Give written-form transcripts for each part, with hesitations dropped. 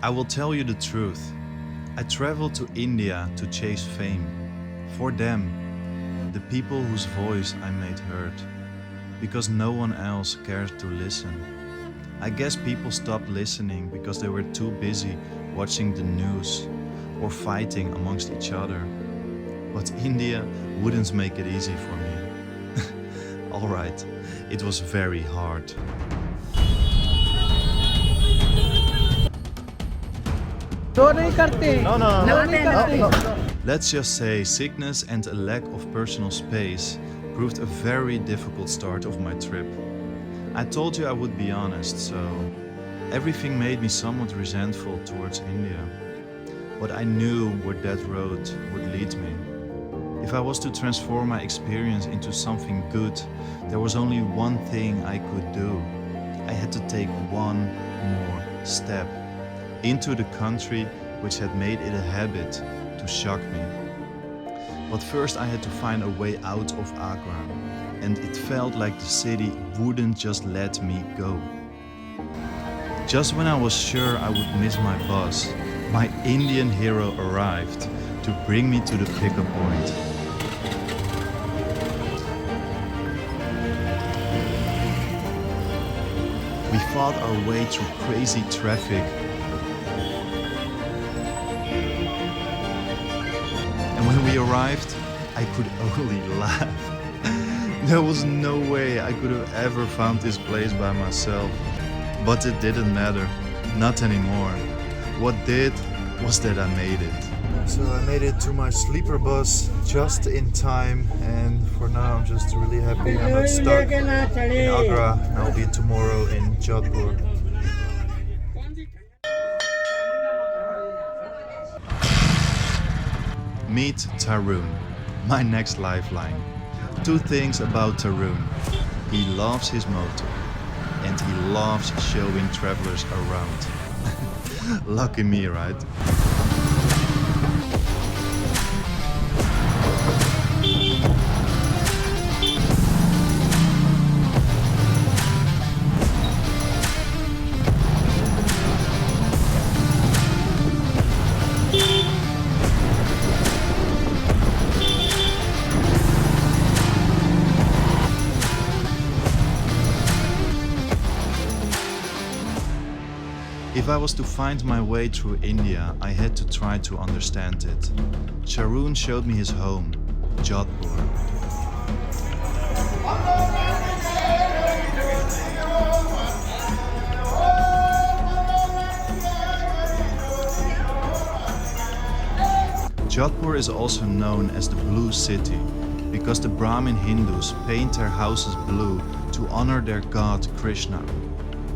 I will tell you the truth. I traveled to India to chase fame. For them, the people whose voice I made heard. Because no one else cared to listen. I guess people stopped listening because they were too busy watching the news or fighting amongst each other. But India wouldn't make it easy for me. Alright, it was very hard. No. Let's just say sickness and a lack of personal space proved a very difficult start of my trip. I told you I would be honest, so everything made me somewhat resentful towards India. But I knew where that road would lead me. If I was to transform my experience into something good, there was only one thing I could do. I had to take one more step into the country which had made it a habit to shock me. But first I had to find a way out of Agra, and it felt like the city wouldn't just let me go. Just when I was sure I would miss my bus, my Indian hero arrived to bring me to the pickup point. We fought our way through crazy traffic. And when we arrived, I could only laugh. There was no way I could have ever found this place by myself. But it didn't matter, not anymore. What did was that I made it. So I made it to my sleeper bus just in time, and for now I'm just really happy I'm not stuck in Agra, and I'll be tomorrow in Jodhpur. Meet Tarun, my next lifeline. Two things about Tarun. He loves his motor and he loves showing travelers around. Lucky me, right? If I was to find my way through India, I had to try to understand it. Tarun showed me his home, Jodhpur. Jodhpur is also known as the Blue City because the Brahmin Hindus paint their houses blue to honor their god Krishna.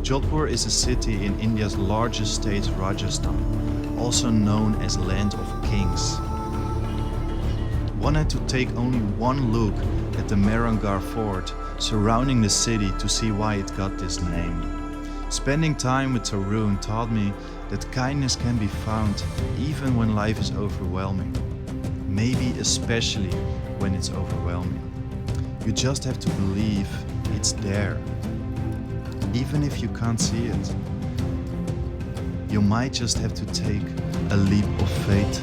Jodhpur is a city in India's largest state, Rajasthan, also known as Land of Kings. One had to take only one look at the Mehrangarh fort surrounding the city to see why it got this name. Spending time with Tarun taught me that kindness can be found even when life is overwhelming. Maybe especially when it's overwhelming. You just have to believe it's there. Even if you can't see it, you might just have to take a leap of faith.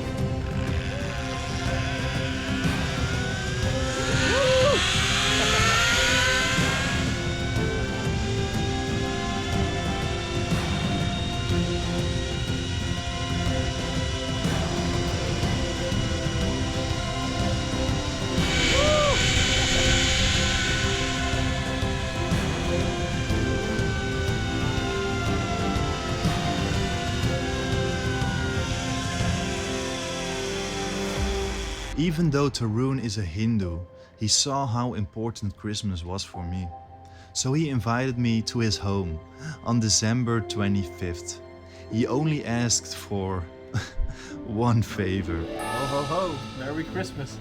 Even though Tarun is a Hindu, he saw how important Christmas was for me. So he invited me to his home on December 25th. He only asked for one favor. Ho ho ho! Merry Christmas!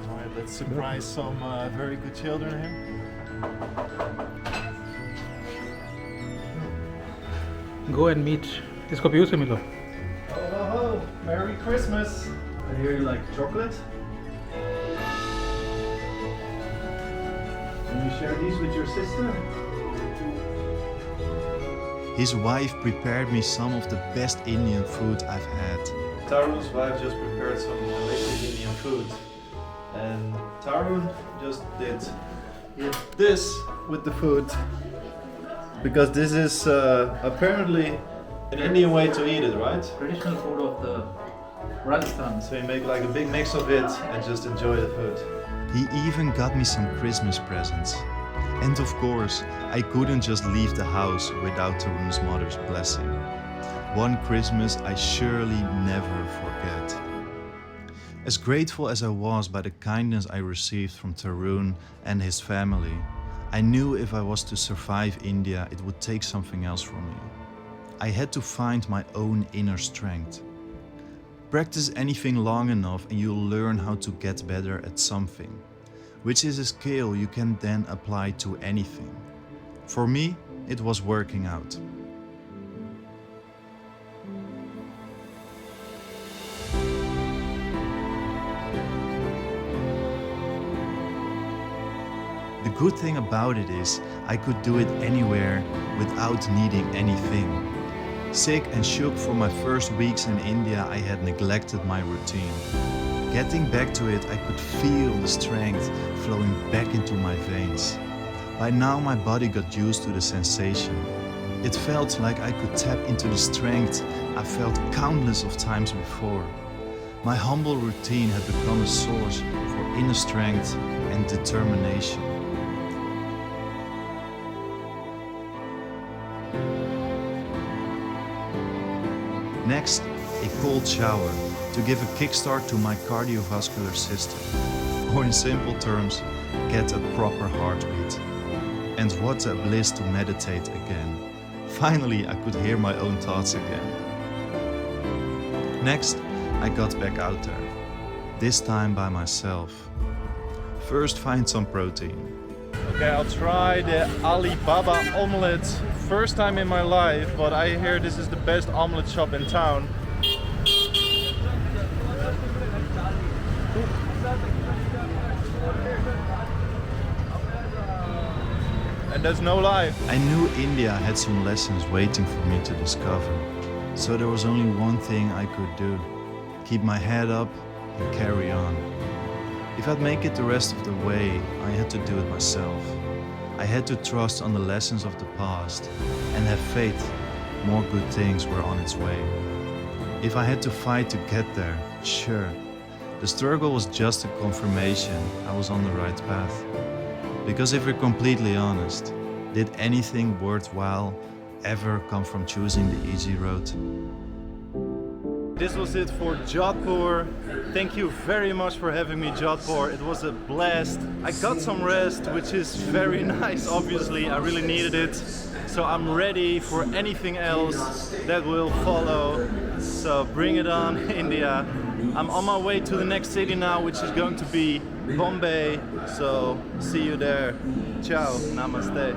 Alright, let's surprise some very good children here. Go and meet. इसको पीयूष से मिलो. Ho ho ho! Merry Christmas! I hear you like chocolate. Can you share these with your sister? His wife prepared me some of the best Indian food I've had. Tarun's wife just prepared some delicious Indian food. And Tarun just did this with the food. Because this is apparently an Indian way to eat it, right? Traditional food of the Rajasthan. So you make like a big mix of it and just enjoy the food. He even got me some Christmas presents. And of course, I couldn't just leave the house without Tarun's mother's blessing. One Christmas I surely never forget. As grateful as I was by the kindness I received from Tarun and his family, I knew if I was to survive India, it would take something else from me. I had to find my own inner strength. Practice anything long enough and you'll learn how to get better at something, which is a skill you can then apply to anything. For me, it was working out. The good thing about it is I could do it anywhere without needing anything. Sick and shook for my first weeks in India, I had neglected my routine. Getting back to it, I could feel the strength flowing back into my veins. By now my body got used to the sensation. It felt like I could tap into the strength I felt countless of times before. My humble routine had become a source for inner strength and determination. Next, a cold shower to give a kickstart to my cardiovascular system. Or in simple terms, get a proper heartbeat. And what a bliss to meditate again. Finally, I could hear my own thoughts again. Next, I got back out there. This time by myself. First, find some protein. Okay, I'll try the Alibaba omelette. First time in my life, but I hear this is the best omelette shop in town. And there's no lie. I knew India had some lessons waiting for me to discover. So there was only one thing I could do. Keep my head up and carry on. If I'd make it the rest of the way, I had to do it myself. I had to trust on the lessons of the past and have faith more good things were on its way. If I had to fight to get there, sure. The struggle was just a confirmation I was on the right path. Because if we're completely honest, did anything worthwhile ever come from choosing the easy road? This was it for Jodhpur. Thank you very much for having me, Jodhpur. It was a blast. I got some rest, which is very nice, obviously. I really needed it. So I'm ready for anything else that will follow. So bring it on, India. I'm on my way to the next city now, which is going to be Bombay. So see you there. Ciao, namaste.